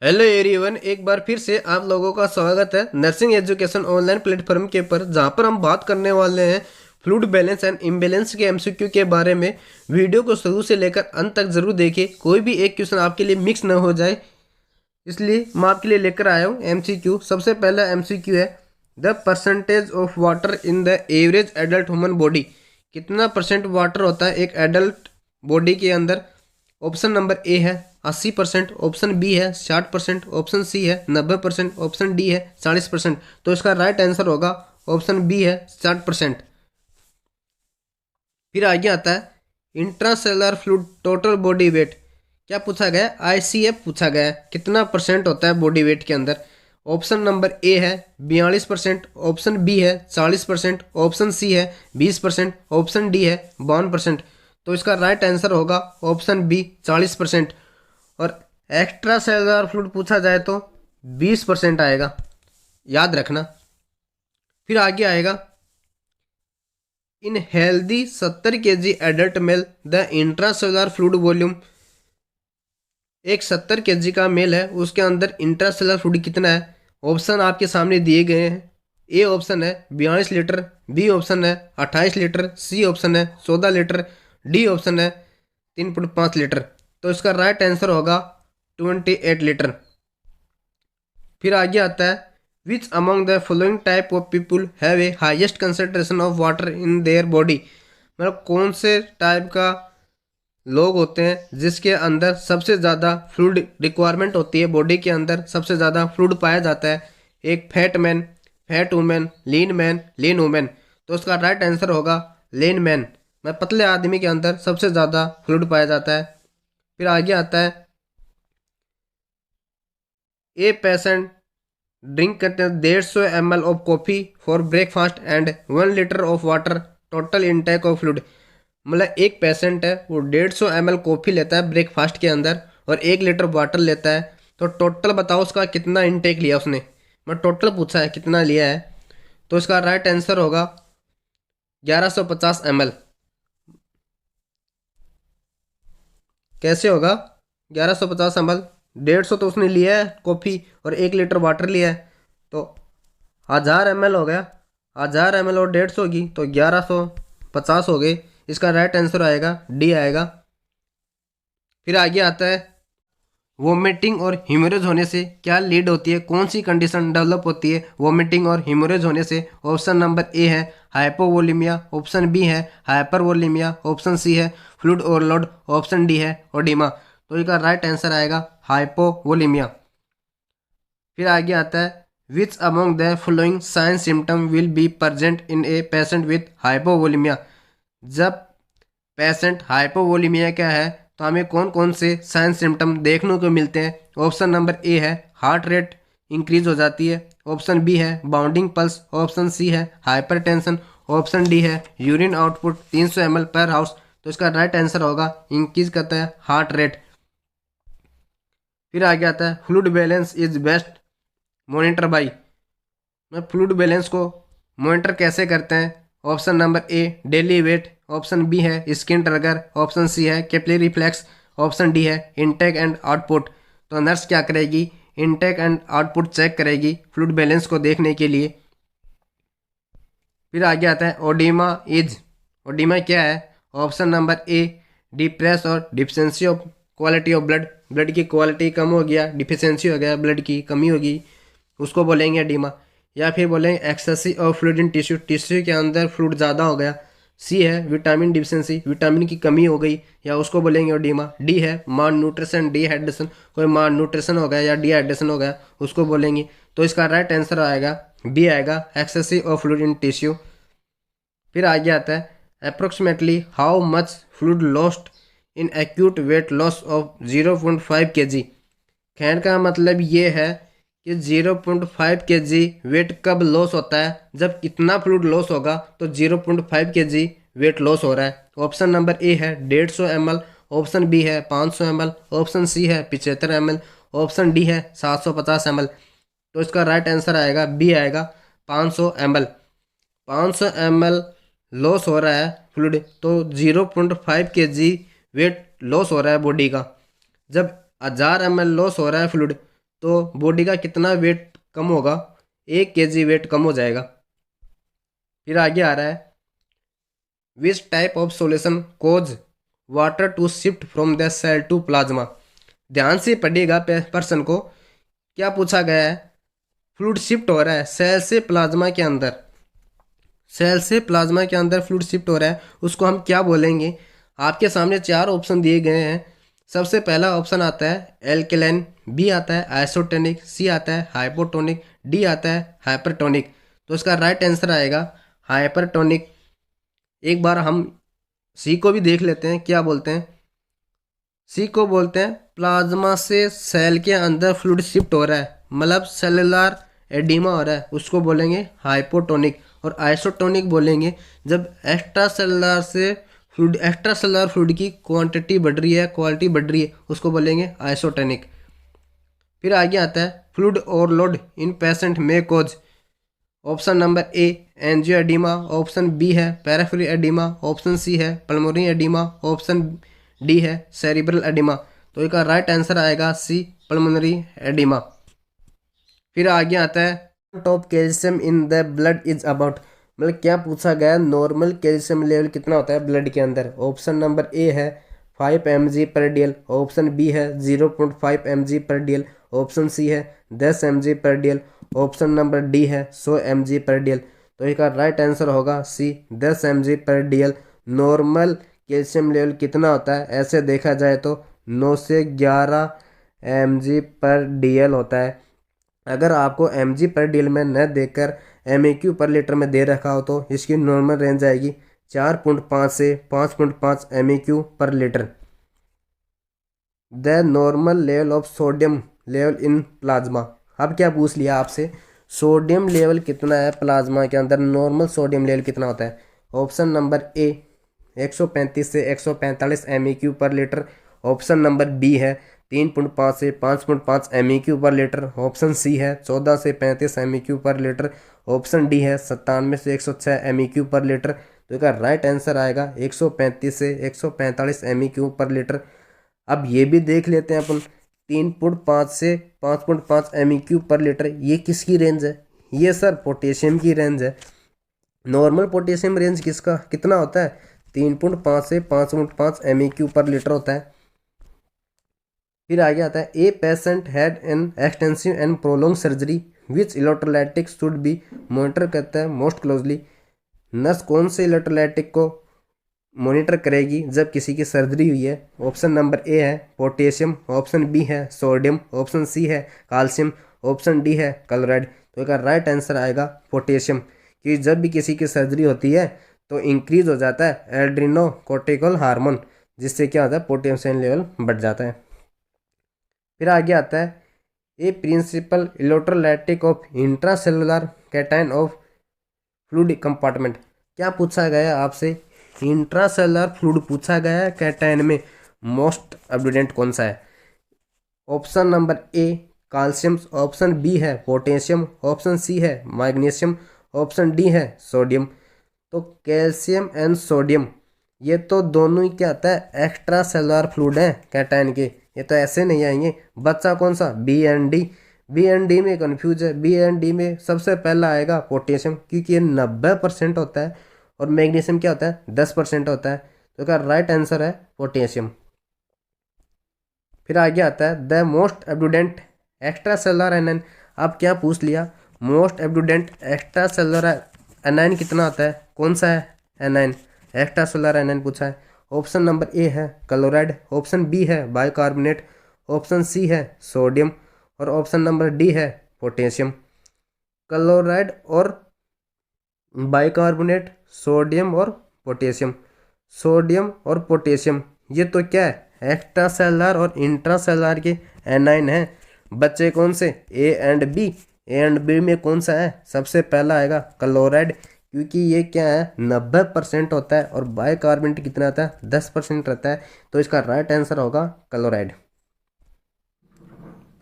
Hello everyone, एक बार फिर से आप लोगों का स्वागत है नर्सिंग एजुकेशन ऑनलाइन प्लेटफॉर्म के ऊपर, जहां पर हम बात करने वाले हैं फ्लूइड बैलेंस एंड इम्बैलेंस के एमसीक्यू के बारे में। वीडियो को शुरू से लेकर अंत तक जरूर देखिए, कोई भी एक क्वेश्चन आपके लिए मिक्स ना हो जाए, इसलिए मैं आपके लिए लेकर आया हूँ एमसीक्यू। सबसे पहला एमसीक्यू है, the percentage of water in the average adult human body. कितना परसेंट वाटर होता है एक एडल्ट बॉडी के अंदर? ऑप्शन नंबर ए है 80%, ऑप्शन बी है 60%, ऑप्शन सी है 90%, ऑप्शन डी है 40%। तो इसका राइट आंसर होगा ऑप्शन बी है 60%। फिर आगे आता है intracellular fluid total body weight. क्या पूछा गया? आईसीएफ पूछा गया है, कितना परसेंट होता है बॉडी वेट के अंदर? ऑप्शन नंबर ए है 42%, ऑप्शन बी है 40%, ऑप्शन सी है 20%, ऑप्शन डी है 52%। तो इसका राइट आंसर होगा ऑप्शन बी 40%। और एक्स्ट्रा सेलुलर फ्लूइड पूछा जाए तो 20% आएगा, याद रखना। फिर आगे आएगा, इन healthy 70 KG adult mail the intracellular fluid volume. एक 70 केजी का मेल है, उसके अंदर इंट्रासेलुलर फ्लूइड कितना है? ऑप्शन आपके सामने दिए गए हैं। ए ऑप्शन है 42 लीटर, बी ऑप्शन है 28 लीटर, सी ऑप्शन है 14 लीटर, डी ऑप्शन है 3.5 लीटर। तो इसका राइट आंसर होगा 28 लीटर। फिर आगे आता है, which among the following type of people have a highest concentration of water in their body. मतलब कौन से टाइप का लोग होते हैं जिसके अंदर सबसे ज़्यादा फ्लूइड रिक्वायरमेंट होती है, बॉडी के अंदर सबसे ज़्यादा फ्लूइड पाया जाता है? एक फैट मैन, फैट वुमेन, लीन वुमेन। तो उसका राइट आंसर होगा लीन मैन। मैं पतले आदमी के अंदर सबसे ज़्यादा फ्लूइड पाया जाता है। फिर आगे आता है, ए पेशेंट ड्रिंक करते हैं 150 ml of coffee for breakfast and 1 litre of water, total intake of fluid. मतलब एक पेशेंट है, वो 150 ml कॉफ़ी लेता है ब्रेकफास्ट के अंदर और 1 लीटर वाटर लेता है। तो टोटल बताओ उसका कितना इनटेक लिया उसने। मैं टोटल पूछा है कितना लिया है। तो इसका राइट आंसर होगा 1150 ml। कैसे होगा 1150 ml? 150 तो उसने लिया है कॉफ़ी और 1 लीटर वाटर लिया है, तो 1000 ml हो गया। 1000 ml और 150 की तो 1150 हो गए। इसका राइट आंसर आएगा डी आएगा। फिर आगे आता है, वोमिटिंग और हीमोरेज होने से क्या लीड होती है? कौन सी कंडीशन डेवलप होती है वोमिटिंग और हीमोरेज होने से? ऑप्शन नंबर ए है हाइपोवोलीमिया, ऑप्शन बी है हाइपरवोलीमिया, ऑप्शन सी है फ्लूइड ओवरलोड, ऑप्शन डी है ओडिमा। तो इसका राइट आंसर आएगा हाइपोवोलीमिया। फिर आगे आता है, which among the following sign symptom will be present in a patient with hypovolemia. जब पेशेंट हाइपोवोलीमिया का है तो हमें कौन कौन से साइन सिम्टम देखने को मिलते हैं? ऑप्शन नंबर ए है हार्ट रेट इंक्रीज हो जाती है, ऑप्शन बी है बाउंडिंग पल्स, ऑप्शन सी है हाइपरटेंशन, ऑप्शन डी है यूरिन आउटपुट 300 ml पर हाउस। तो इसका राइट आंसर होगा इंक्रीज करता है हार्ट रेट। फिर आगे आता है, fluid balance is best monitor by. मैं फ्लूइड बैलेंस को मॉनिटर कैसे करते हैं? Option number A daily weight, option B है स्किन ट्रिगर, ऑप्शन सी है कैपिलरी रिफ्लेक्स, ऑप्शन डी है इनटेक एंड आउटपुट। तो नर्स क्या करेगी? इनटेक एंड आउटपुट चेक करेगी फ्लूइड बैलेंस को देखने के लिए। फिर आगे आता है, ओडिमा इज। ओडिमा क्या है? ऑप्शन नंबर ए डिप्रेस और deficiency of quality of blood. Blood की क्वालिटी कम हो गया, डिफिशेंसी हो गया, ब्लड की कमी होगी, उसको बोलेंगे एडिमा। या फिर बोलेंगे excessive of fluid in tissue, tissue के अंदर फ्लूइड ज़्यादा हो गया। सी है विटामिन डिफिशेंसी, विटामिन की कमी हो गई, या उसको बोलेंगे ओडिमा। डी है मान न्यूट्रिशन डिहाइड्रेशन, कोई मान न्यूट्रिशन हो गया या डिहाइड्रेशन हो गया, उसको बोलेंगे। तो इसका राइट आंसर आएगा बी आएगा excessive of fluid in tissue. फिर आगे आता है, approximately how much fluid lost in acute weight loss of 0.5 kg। कहने का मतलब ये है कि 0.5 kg वेट कब लॉस होता है? जब इतना फ्लूइड लॉस होगा तो 0.5 kg वेट लॉस हो रहा है। ऑप्शन नंबर ए है 150 ml, ऑप्शन बी है 500 ml, ऑप्शन सी है 75 ml, ऑप्शन डी है 750 ml। तो इसका राइट आंसर आएगा बी आएगा 500 ml। 500 ml लॉस हो रहा है फ्लूइड, तो 0.5 kg वेट लॉस हो रहा है बॉडी का। जब 1000 ml लॉस हो रहा है फ्लूइड, तो बॉडी का कितना वेट कम होगा, 1 kg वेट कम हो जाएगा। फिर आगे आ रहा है, which type of solution cause water to shift from the cell to plasma. ध्यान से पढ़िएगा पर्सन को, क्या पूछा गया है, फ्लूइड शिफ्ट हो रहा है सेल से प्लाज्मा के अंदर, सेल से प्लाज्मा के अंदर फ्लूइड शिफ्ट हो रहा है, उसको हम क्या बोलेंगे। आपके सामने 4 ऑप्शन दिए गए हैं। सबसे पहला ऑप्शन आता है एल्केलाइन, बी आता है आइसोटोनिक, सी आता है हाइपोटोनिक, डी आता है हाइपरटोनिक। तो इसका राइट आंसर आएगा हाइपरटोनिक। एक बार हम सी को भी देख लेते हैं, क्या बोलते हैं। सी को बोलते हैं प्लाज्मा से सेल के अंदर फ्लूइड शिफ्ट हो रहा है, मतलब सेलुलर एडिमा हो रहा है, उसको बोलेंगे हाइपोटोनिक। और आइसोटोनिक बोलेंगे जब एक्स्ट्रा सेलुलर फ्लूइड की क्वांटिटी बढ़ रही है, क्वालिटी बढ़ रही है, उसको बोलेंगे आइसोटोनिक। फिर आगे आता है फ्लूइड ओवरलोड इन पेशेंट में cause. Option number A angioedema, option B है पेरिफेरल एडिमा, ऑप्शन सी है पल्मोनरी एडिमा, ऑप्शन डी है सेरिब्रल एडिमा। तो इसका राइट आंसर आएगा सी पल्मोनरी एडिमा। फिर आगे आता है of calcium in the blood is about, मतलब क्या पूछा गया, नॉर्मल कैल्शियम लेवल कितना होता है ब्लड के अंदर। ऑप्शन नंबर ए है 5 mg/dl, ऑप्शन बी है 0.5 mg/dl, ऑप्शन सी है 10 mg/dl, ऑप्शन नंबर डी है 100 mg/dl। तो इसका राइट आंसर होगा सी 10 mg/dl। नॉर्मल कैल्शियम लेवल कितना होता है, ऐसे देखा जाए तो 9 से 11 mg/dl होता है। अगर आपको mg/dl में न देकर MEq/लीटर में दे रखा हो तो इसकी नॉर्मल रेंज आएगी 4.5 से 5.5 MEq/लीटर। The normal level of sodium level in plasma. अब क्या पूछ लिया आपसे, सोडियम लेवल कितना है प्लाज्मा के अंदर, नॉर्मल सोडियम लेवल कितना होता है। ऑप्शन नंबर ए 135 से 145 MEq/लीटर, ऑप्शन नंबर बी है 3.5 से 5.5 MEq/लीटर, ऑप्शन सी है 14 से 35 MEq/लीटर, ऑप्शन डी है 97 से 106 MEq/लीटर। तो इसका राइट आंसर आएगा 135 से 145 MEq/लीटर। अब ये भी देख लेते हैं अपन, 3.5 से 5.5 MEq/लीटर, ये किसकी रेंज है, ये सर पोटेशियम की रेंज है। नॉर्मल पोटेशियम रेंज किसका कितना होता है, 3.5 से 5.5 MEq/लीटर होता है। फिर आगे आता है a patient had an extensive and prolong surgery which electrolytic should be monitor करता है मोस्ट क्लोजली। नर्स कौन से इलेक्ट्रोलाइटिक को मॉनिटर करेगी जब किसी की सर्जरी हुई है। ऑप्शन नंबर ए है पोटेशियम, ऑप्शन बी है सोडियम, ऑप्शन सी है कैल्शियम, ऑप्शन डी है क्लोराइड। तो इसका राइट आंसर आएगा पोटेशियम, कि जब भी किसी की सर्जरी होती है तो इंक्रीज हो जाता है एड्रीनोकोर्टिकल हार्मोन, जिससे क्या होता है पोटेशियम लेवल बढ़ जाता है। फिर आगे आता है a principal electrolytic of intracellular cation of fluid compartment. क्या पूछा गया आपसे, इंट्रासेलुलर फ्लूइड पूछा गया है, कैटायन में मोस्ट एब्ंडेंट कौन सा है। Option number A calcium, option B है पोटेशियम, ऑप्शन सी है मैग्नीशियम, ऑप्शन डी है सोडियम। तो कैल्शियम एंड सोडियम ये तो दोनों ही क्या आता है एक्स्ट्रा सेलुलर फ्लूइड है कैटायन के, ये तो ऐसे नहीं आएंगे। बच्चा कौन सा, B and D, B and D में कंफ्यूज है। बी एंड डी में सबसे पहला आएगा पोटेशियम, क्योंकि ये 90% होता है, और मैग्नीशियम क्या होता है 10% होता है। तो इसका राइट आंसर है पोटेशियम। फिर आगे आता है the most abundant extracellular anion. आप क्या पूछ लिया, most abundant extracellular anion कितना होता है, कौन सा है एनाइन, एक्स्ट्रा सेलुलर एनाइन पूछा है। ऑप्शन नंबर ए है क्लोराइड, ऑप्शन बी है बाइकार्बोनेट, ऑप्शन सी है सोडियम, और ऑप्शन नंबर डी है पोटेशियम। क्लोराइड और बाइकार्बोनेट, सोडियम और पोटेशियम, सोडियम और पोटेशियम ये तो क्या है एक्स्ट्रा सेलुलर और इंट्रा सेलुलर के एनाइन है। बच्चे कौन से, A and B, A and B में कौन सा है, सबसे पहला आएगा क्लोराइड, क्योंकि ये क्या है 90% होता है, और बाइकार्बोनेट कितना आता है 10% रहता है। तो इसका राइट आंसर होगा क्लोराइड।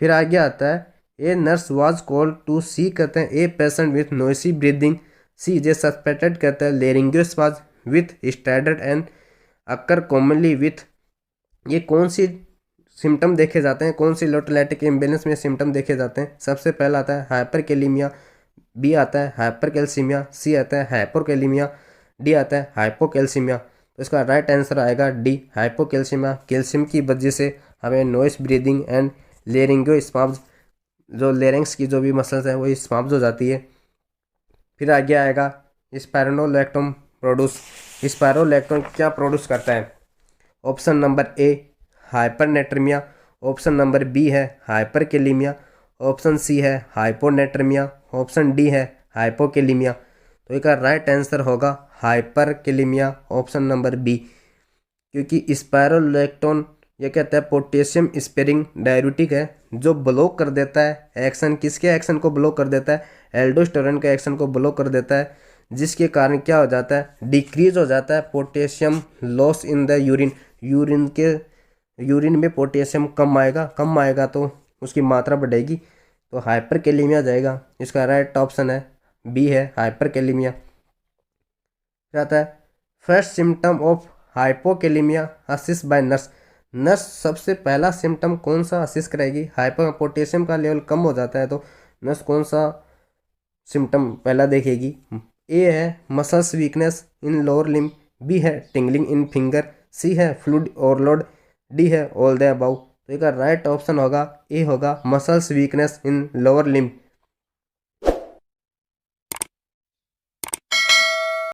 फिर आगे आता है a nurse was called to see, कहते हैं a patient with noisy breathing, C J suspected कहते हैं laryngospasm with standard and occur commonly with. ये कौन सी सिम्टम देखे जाते हैं, कौन सी इलेक्ट्रोलाइटिक इम्बेलेंस में सिम्टम देखे जाते हैं। सबसे पहला आता है हाइपरकैलिमिया, बी आता है हाइपरकैल्सीमिया, सी आता है हाइपोकैलिमिया, डी आता है हाइपोकैल्सीमिया। तो इसका राइट आंसर आएगा डी, हाइपोकैल्सीमिया। कैल्शियम की वजह से हमें noise breathing and laryngo spasm, जो लेरिंग्स की जो भी मसल्स हैं वो स्पाज्म हो जाती है। फिर आगे आएगा स्पायरोलेक्टोन प्रोड्यूस। स्पायरोलेक्टोन क्या प्रोड्यूस करता है? Option number A hypernatremia, option number B है हाइपरकैलिमिया, ऑप्शन सी है हाइपोनेट्रेमिया, ऑप्शन डी है हाइपोकैलिमिया। तो इसका राइट आंसर होगा हाइपरकैलिमिया, ऑप्शन नंबर बी। क्योंकि स्पायरोलेक्टोन ये कहता है पोटेशियम स्पेयरिंग डाययूरेटिक है, जो ब्लॉक कर देता है एक्शन, किसके एक्शन को ब्लॉक कर देता है? एल्डोस्टेरोन के एक्शन को ब्लॉक कर देता है, जिसके कारण क्या हो जाता है? डिक्रीज हो जाता है potassium loss in the urine. Urine में पोटेशियम कम आएगा तो उसकी मात्रा बढ़ेगी, तो हाइपरकैलिमिया जाएगा। इसका राइट ऑप्शन है बी है हाइपरकैलिमिया। क्या आता है? First symptom of hypokalemia assist by nurse. Nurse सबसे पहला सिम्टम कौन सा असिस्ट करेगी? हाइपर पोटेशियम का लेवल कम हो जाता है तो नर्स कौन सा सिम्टम पहला देखेगी? ए है muscles weakness in lower limb, B है टिंगलिंग इन फिंगर, सी है फ्लूइड ओवरलोड, डी है ऑल द अबव। तो इसका राइट ऑप्शन होगा ए होगा muscles weakness in lower limb.